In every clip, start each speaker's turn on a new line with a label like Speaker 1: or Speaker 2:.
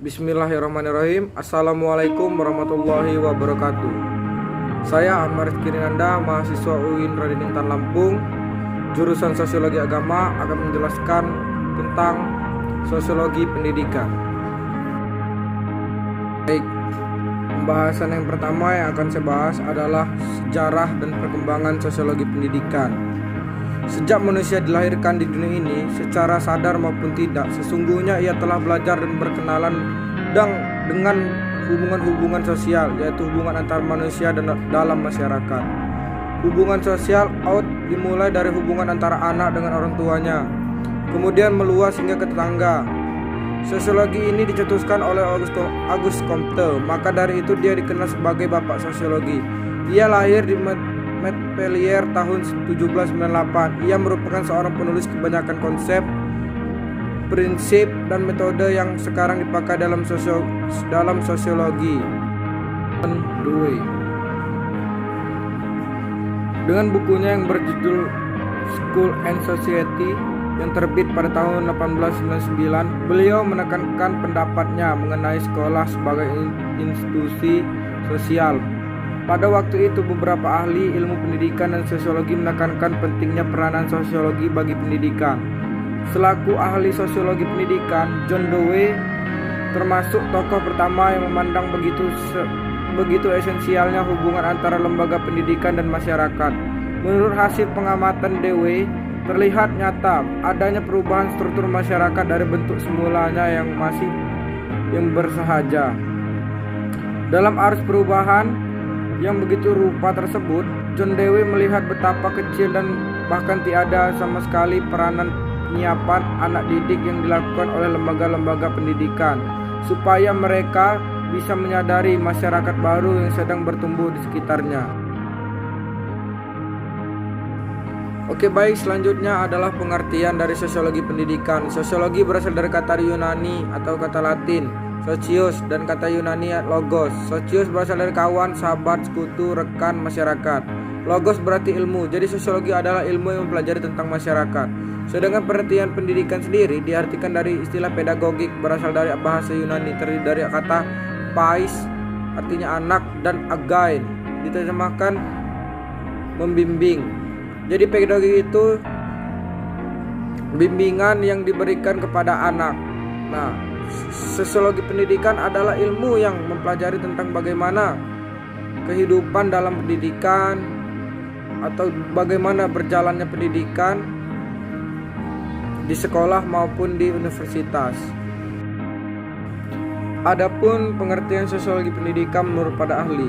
Speaker 1: Bismillahirrahmanirrahim. Assalamualaikum warahmatullahi wabarakatuh. Saya Ahmad Kirinanda, mahasiswa UIN Raden Intan Lampung, jurusan Sosiologi Agama, akan menjelaskan tentang sosiologi pendidikan. Baik, pembahasan yang pertama yang akan saya bahas adalah sejarah dan perkembangan sosiologi pendidikan. Sejak manusia dilahirkan di dunia ini, secara sadar maupun tidak, sesungguhnya ia telah belajar dan berkenalan dengan hubungan-hubungan sosial, yaitu hubungan antar manusia dan dalam masyarakat. Hubungan sosial dimulai dari hubungan antara anak dengan orang tuanya, kemudian meluas hingga ke tetangga. Sosiologi ini dicetuskan oleh Auguste Comte, maka dari itu dia dikenal sebagai bapak sosiologi. Ia lahir di Montpellier tahun 1798. Ia merupakan seorang penulis kebanyakan konsep, prinsip, dan metode yang sekarang dipakai dalam sosiologi. Dewey. Dengan bukunya yang berjudul School and Society yang terbit pada tahun 1899, beliau menekankan pendapatnya mengenai sekolah sebagai institusi sosial. Pada waktu itu, beberapa ahli ilmu pendidikan dan sosiologi menekankan pentingnya peranan sosiologi bagi pendidikan. Selaku ahli sosiologi pendidikan, John Dewey termasuk tokoh pertama yang memandang begitu esensialnya hubungan antara lembaga pendidikan dan masyarakat. Menurut hasil pengamatan Dewey, terlihat nyata adanya perubahan struktur masyarakat dari bentuk semulanya yang bersahaja. Dalam arus perubahan yang begitu rupa tersebut, John Dewey melihat betapa kecil dan bahkan tiada sama sekali peranan penyiapan anak didik yang dilakukan oleh lembaga-lembaga pendidikan supaya mereka bisa menyadari masyarakat baru yang sedang bertumbuh di sekitarnya. Oke, baik, selanjutnya adalah pengertian dari sosiologi pendidikan. Sosiologi berasal dari kata Yunani atau kata Latin socios dan kata Yunani logos. Socios berasal dari kawan, sahabat, sekutu, rekan, masyarakat. Logos berarti ilmu. Jadi sosiologi adalah ilmu yang mempelajari tentang masyarakat. Sedangkan pengertian pendidikan sendiri diartikan dari istilah pedagogik, berasal dari bahasa Yunani, terdiri dari kata pais artinya anak dan again diterjemahkan membimbing. Jadi pedagogik itu bimbingan yang diberikan kepada anak. Nah, sosiologi pendidikan adalah ilmu yang mempelajari tentang bagaimana kehidupan dalam pendidikan atau bagaimana berjalannya pendidikan di sekolah maupun di universitas. Adapun pengertian sosiologi pendidikan menurut para ahli.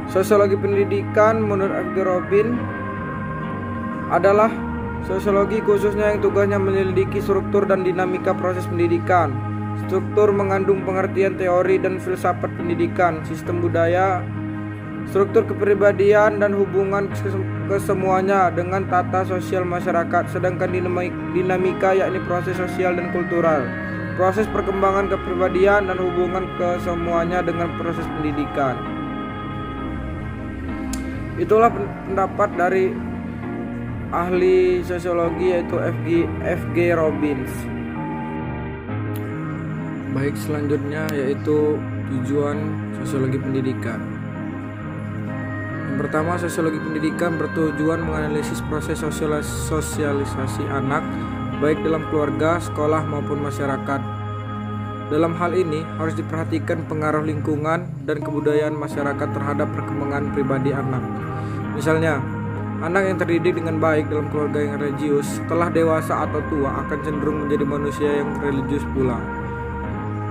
Speaker 1: Sosiologi pendidikan menurut F.G. Robin adalah sosiologi khususnya yang tugasnya menyelidiki struktur dan dinamika proses pendidikan. Struktur mengandung pengertian teori dan filsafat pendidikan, sistem budaya, struktur kepribadian dan hubungan kesemuanya dengan tata sosial masyarakat. Sedangkan dinamika yakni proses sosial dan kultural, proses perkembangan kepribadian dan hubungan kesemuanya dengan proses pendidikan. Itulah pendapat dari ahli sosiologi yaitu F.G. Robbins. Baik, selanjutnya yaitu tujuan sosiologi pendidikan. Yang pertama, sosiologi pendidikan bertujuan menganalisis proses sosialisasi anak baik dalam keluarga, sekolah maupun masyarakat. Dalam hal ini harus diperhatikan pengaruh lingkungan dan kebudayaan masyarakat terhadap perkembangan pribadi anak. Misalnya, anak yang terdidik dengan baik dalam keluarga yang religius, setelah dewasa atau tua akan cenderung menjadi manusia yang religius pula.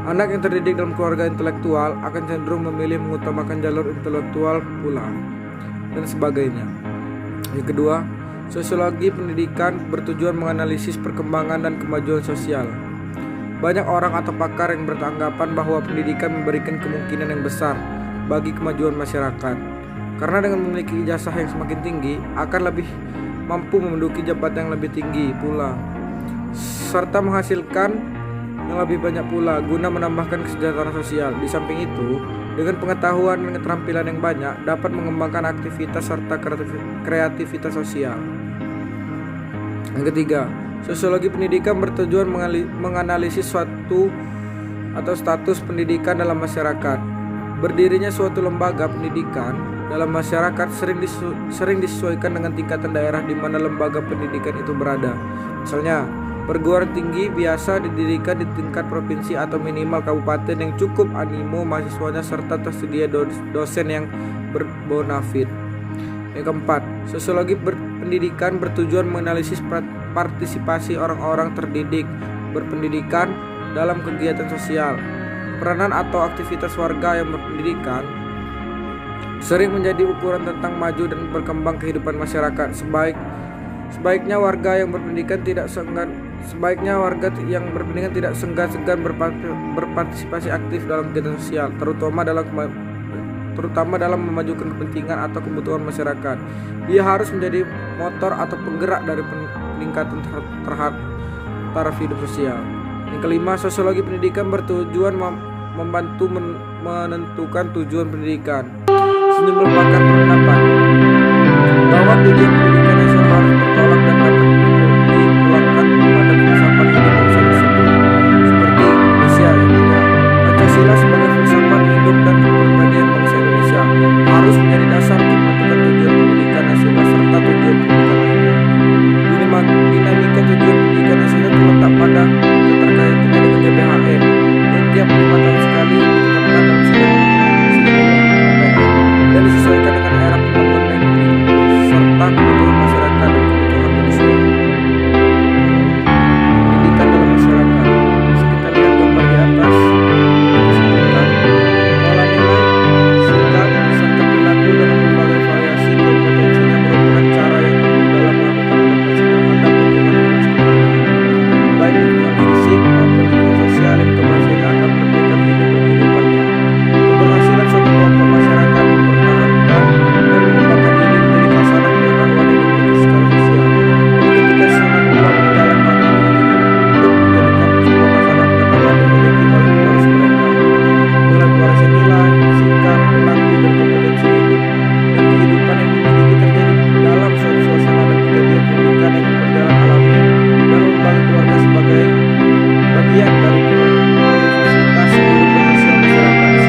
Speaker 1: Anak yang terdidik dalam keluarga intelektual akan cenderung memilih mengutamakan jalur intelektual pula, dan sebagainya. Yang kedua, sosiologi pendidikan bertujuan menganalisis perkembangan dan kemajuan sosial. Banyak orang atau pakar yang beranggapan bahwa pendidikan memberikan kemungkinan yang besar bagi kemajuan masyarakat. Karena dengan memiliki ijazah yang semakin tinggi akan lebih mampu menduduki jabatan yang lebih tinggi pula, serta menghasilkan yang lebih banyak pula guna menambahkan kesejahteraan sosial. Di samping itu, dengan pengetahuan dan keterampilan yang banyak dapat mengembangkan aktivitas serta kreativitas sosial. Yang ketiga, sosiologi pendidikan bertujuan menganalisis suatu atau status pendidikan dalam masyarakat. Berdirinya suatu lembaga pendidikan dalam masyarakat sering disesuaikan dengan tingkatan daerah di mana lembaga pendidikan itu berada. Misalnya, perguruan tinggi biasa didirikan di tingkat provinsi atau minimal kabupaten yang cukup animo mahasiswanya serta tersedia dosen yang berbonafit. Yang keempat, sosiologi pendidikan bertujuan menganalisis partisipasi orang-orang terdidik berpendidikan dalam kegiatan sosial. Peranan atau aktivitas warga yang berpendidikan sering menjadi ukuran tentang maju dan berkembang kehidupan masyarakat. Sebaiknya warga yang berpendidikan tidak segan berpartisipasi aktif dalam kegiatan sosial, terutama dalam memajukan kepentingan atau kebutuhan masyarakat. Ia harus menjadi motor atau penggerak dari peningkatan taraf hidup sosial. Yang kelima, sosiologi pendidikan bertujuan membantu menentukan tujuan pendidikan. Sejumlah pakar berpendapat bahwa tujuan pendidikan nasional harus bertolak dan dapat dipulangkan kepada filsafat hidup bangsa tersebut, seperti Indonesia yang punya Pancasila sebagai filsafat hidup dan kepribadian bangsa Indonesia harus menjadi dasar untuk menentukan tujuan pendidikan nasional serta tujuan pendidikan lainnya. Dinamika tujuan pendidikan nasional terletak pada keterkaitannya dengan GBHN yang tiap 5 tahun sekali ditetapkan dalam sidang dan disesuaikan dengan era pembangunan serta kebutuhan masyarakat dan kebutuhan manusia. Pendidikan dalam masyarakat. Bisa kita lihat gambar di atas. Disebutkan pola nilai, sikap, serta perilaku dalam berbagai variasi kompetensinya merupakan cara yang tepat dalam melakukan adaptasi terhadap lingkungan sekitarnya, baik lingkungan fisik maupun lingkungan sosial yang keberhasilan akan menentukan hidup dan kehidupannya. Keberhasilan suatu kelompok masyarakat mempertahankan dan mengembangkan diri menjadi khasanah pengetahuan yang dimiliki secara sosial. Ketika seseorang keluar berjalan maka untuk menjadikan sebuah khasanah pengetahuan dimiliki oleh penerus mereka, mulai mewarisi nilai, sikap, perilaku, dan kompetensi hidup dan kehidupan yang dimiliki terjadi dalam suatu suasana dan kejadian pendidikan yang berjalan alami dan membangun keluarga sebagai bagian dari proses kehidupan sosial masyarakat.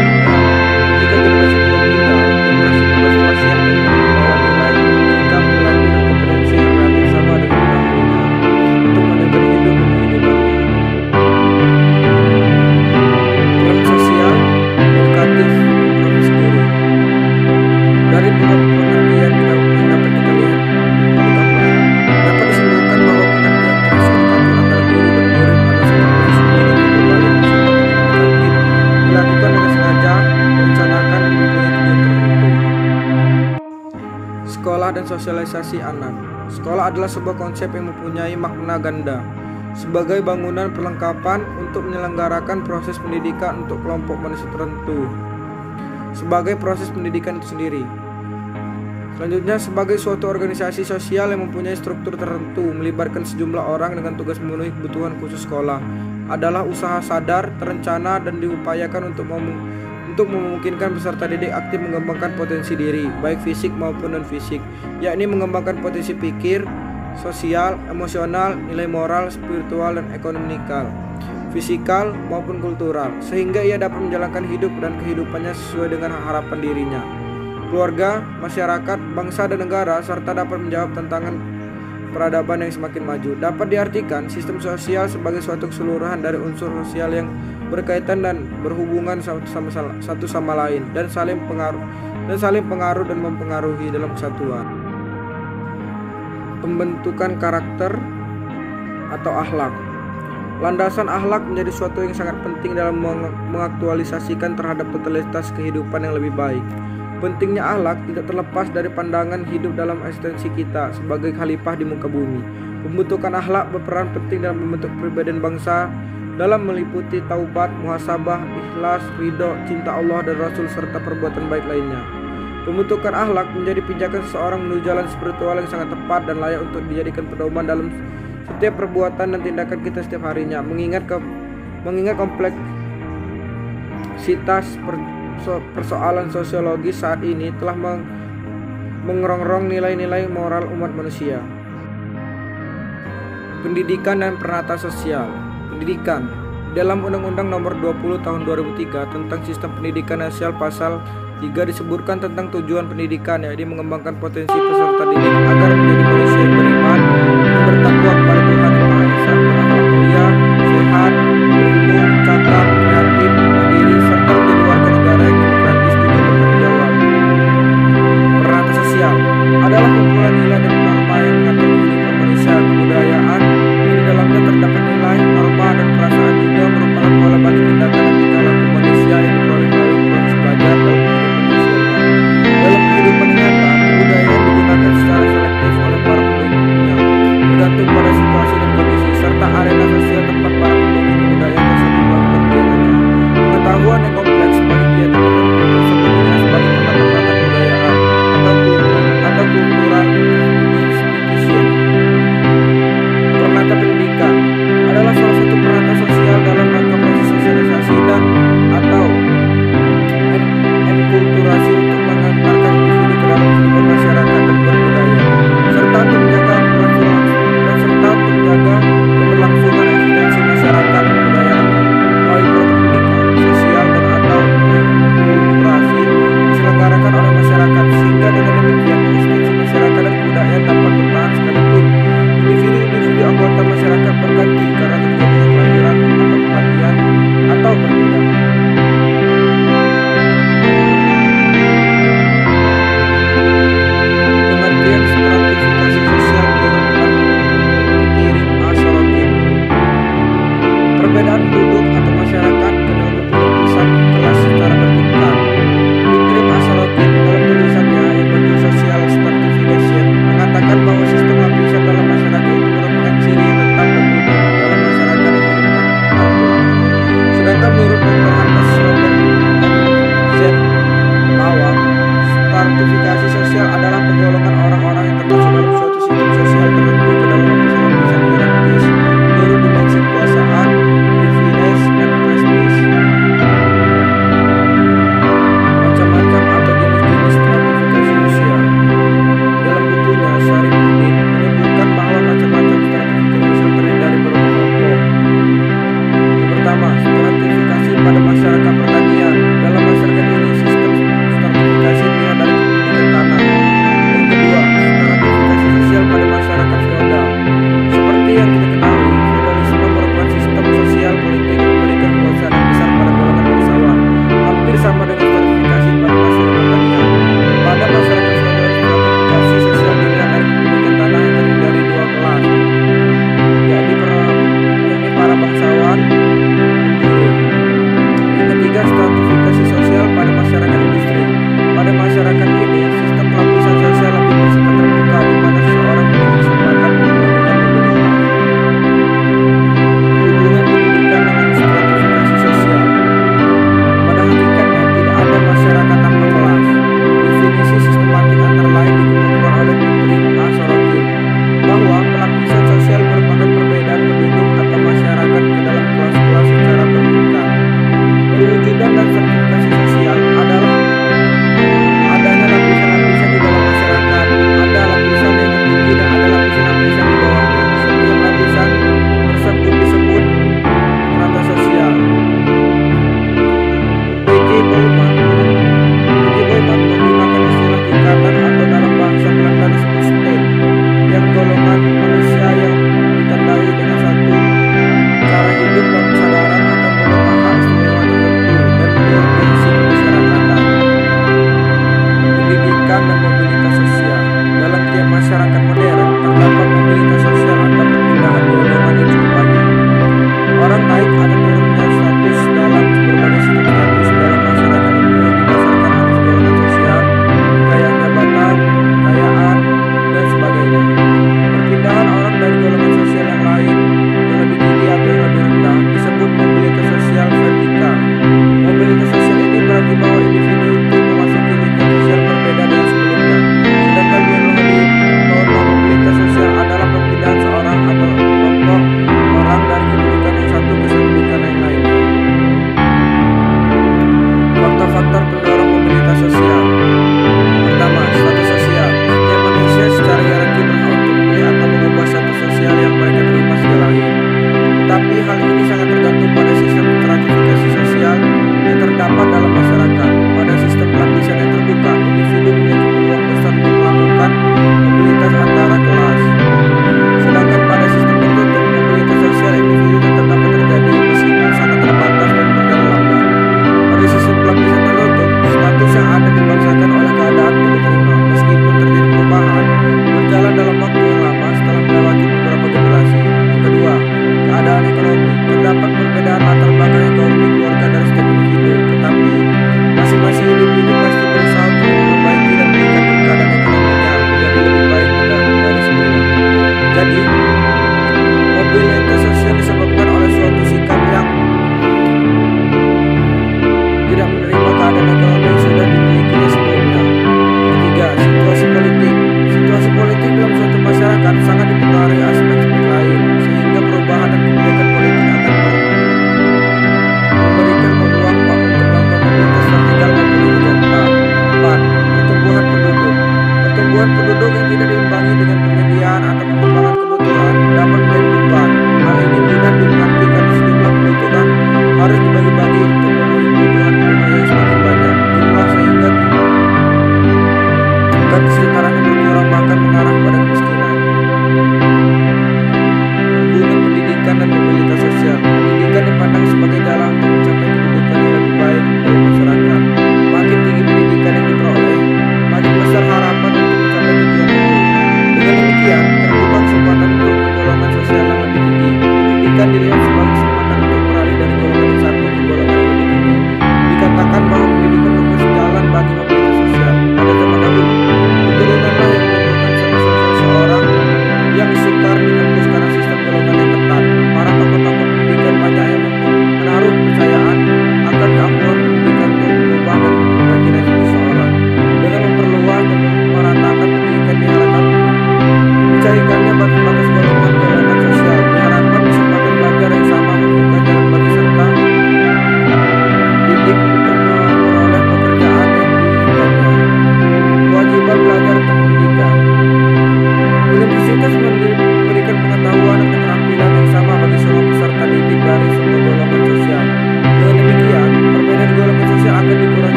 Speaker 1: Jika generasi tua meninggal, generasi penerus yang membawa nilai, sikap, perilaku, dan kompetensi yang relatif sama dengan pendahulunya untuk melanjutkan hidup dan kehidupannya. Peran sosial, edukatif, dan profesi guru. Dari beberapa pengertian yang dapat kita lihat pada gambar, dapat disimpulkan bahwa pengertian profesi edukatif antara guru dan murid adalah satu proses pendidikan berbalik bersifat komunikatif, dilakukan dengan sengaja, merencanakan dan mempunyai tujuan tertentu. Sekolah dan sosialisasi anak. Sekolah adalah sebuah konsep yang mempunyai makna ganda sebagai bangunan perlengkapan untuk menyelenggarakan proses pendidikan untuk kelompok manusia tertentu sebagai proses pendidikan itu sendiri. Selanjutnya, sebagai suatu organisasi sosial yang mempunyai struktur tertentu melibatkan sejumlah orang dengan tugas memenuhi kebutuhan khusus sekolah adalah usaha sadar, terencana, dan diupayakan untuk memungkinkan peserta didik aktif mengembangkan potensi diri, baik fisik maupun non-fisik, yakni mengembangkan potensi pikir, sosial, emosional, nilai moral, spiritual, dan ekonomikal, fisikal maupun kultural, sehingga ia dapat menjalankan hidup dan kehidupannya sesuai dengan harapan dirinya, keluarga, masyarakat, bangsa, dan negara, serta dapat menjawab tantangan peradaban yang semakin maju. Dapat diartikan sistem sosial sebagai suatu keseluruhan dari unsur sosial yang berkaitan dan berhubungan satu sama lain dan saling pengaruh dan mempengaruhi dalam kesatuan. Pembentukan karakter atau akhlak. Landasan akhlak menjadi suatu yang sangat penting dalam mengaktualisasikan terhadap totalitas kehidupan yang lebih baik. Pentingnya akhlak tidak terlepas dari pandangan hidup dalam eksistensi kita sebagai khalifah di muka bumi. Pembentukan akhlak berperan penting dalam membentuk kepribadian bangsa dalam meliputi taubat, muhasabah, ikhlas, ridho, cinta Allah dan Rasul serta perbuatan baik lainnya. Pembentukan akhlak menjadi pijakan seseorang menuju jalan spiritual yang sangat tepat dan layak untuk dijadikan pedoman dalam setiap perbuatan dan tindakan kita setiap harinya. Mengingat kompleksitas persoalan sosiologis saat ini telah mengerongrong nilai-nilai moral umat manusia. Pendidikan dan peranata sosial. Pendidikan. Dalam Undang-Undang Nomor 20 Tahun 2003 tentang Sistem Pendidikan Nasional Pasal 3 disebutkan tentang tujuan pendidikan, yaitu mengembangkan potensi peserta didik agar menjadi manusia yang beriman, yang bertakwa kepada Tuhan Yang Maha Esa, berakhlak mulia, sehat, berilmu, cakap, kreatif, mandiri, serta menjadi warga negara yang demokratis juga bertanggung jawab. Peranata sosial adalah kumpulan nilai dan norma yang mengatur kehidupan manusia, kebudayaan. Di dalamnya terdapat nilai, norma, dan perasaan juga merupakan pola balik tindakan dan tingkah laku manusia yang diperoleh melalui proses belajar dalam kehidupan sosialnya. Dalam kehidupan nyata, kebudayaan digunakan secara selektif oleh para penduduknya, bergantung pada situasi dan kondisi, serta arena sosial tempat para penduduk kebudayaan tersebut melakukan kegiatannya. Pengetahuan yang kompleks bagi kegiatan tertentu tersebut dikenal sebagai penata kebudayaan atau kultural institution. Peranata pendidikan adalah salah satu peranata sosial dalam rangka proses sosialisasi dan atau enkulturasi untuk mengantarkan individu ke dalam kehidupan masyarakat dan berbudaya, serta untuk menjaga keberlangsungan eksistensi masyarakat dan budayaannya. Melalui program pendidikan, sosial dan atau enkulturasi diselenggarakan oleh masyarakat, sehingga dengan demikian eksistensi masyarakat dan kebudayaan dapat bertahan sekalipun individu anggota masyarakat berganti karena terjadinya kelahiran atau kematian atau perbedaan. Pengertian stratifikasi sosial menurut Pikirim A. Sorokin. Perbedaan penduduk atau masyarakat ke dalam lapisan kelas secara bertingkat. Pikirim A. Sorokin dalam tulisannya yang berjudul Social Stratification mengatakan bahwa sistem lapisan dalam masyarakat itu merupakan ciri yang tetap dan utuh dalam masyarakat yang hidup teratur. Sedangkan menurut Dr. Hannes Robert Z. Lawang, stratifikasi sosial adalah penggolongan orang-orang yang termasuk dalam suatu sistem sosial tertentu ke dalam lapisan-lapisan hierarkis menurut dimensi kekuasaan, privilege, dan prestis. Macam-macam atau jenis-jenis stratifikasi sosial. Dalam bukunya, Syarifuddin menyebutkan bahwa macam-macam stratifikasi sosial terdiri dari beberapa kelompok. Yang pertama, stratifikasi pada masyarakat pertanian. Dalam masyarakat ini, sistem stratifikasi dilihat dari kepemilikan tanah. Yang kedua, stratifikasi sosial pada masyarakat feodal. Seperti yang kita ketahui, feodalisme merupakan sistem sosial politik yang memberikan kekuasaan yang besar pada golongan bangsawan, hampir sama dengan stratifikasi pada masyarakat pertanian. Pada masyarakat feodal, stratifikasi sosial dilihat dari kepemilikan tanah yang terdiri dari dua kelas, yakni para bangsawan dan buruh. Yang ketiga, stratifikasi sosial pada masyarakat industri. Pada masyarakat ini, sistem pelapisan sosial lebih bersifat terbuka, di mana seseorang memiliki kesempatan untuk melakukan mobilitas. Hubungan pendidikan dengan stratifikasi sosial. Pada hakikatnya, tidak ada masyarakat tanpa kelas. Definisi sistematik antara lain dikemukakan oleh Pikirim A. Sorokin bahwa pelapisan sosial merupakan perbedaan penduduk atau masyarakat ke dalam kelas-kelas secara bertingkat. Perwujudan dan stratifikasi sosial adalah adanya lapisan-lapisan di dalam masyarakat. Ada lapisan yang tertinggi dan ada lapisan-lapisan di bawahnya. Setiap lapisan tersebut disebut strata sosial. B.J. Bauman menggunakan istilah tingkatan atau dalam bahasa Belanda disebut state, yang golongan manusia yang ditandai dengan satu cara hidup dan kesadaran akan beberapa hak istimewa tertentu dan menurut prinsip kemasyarakatan. Pendidikan dan mobilitas sosial. Dalam tiap masyarakat modern terdapat mobilitas sosial atau perpindahan golongan yang cukup banyak. Orang naik atau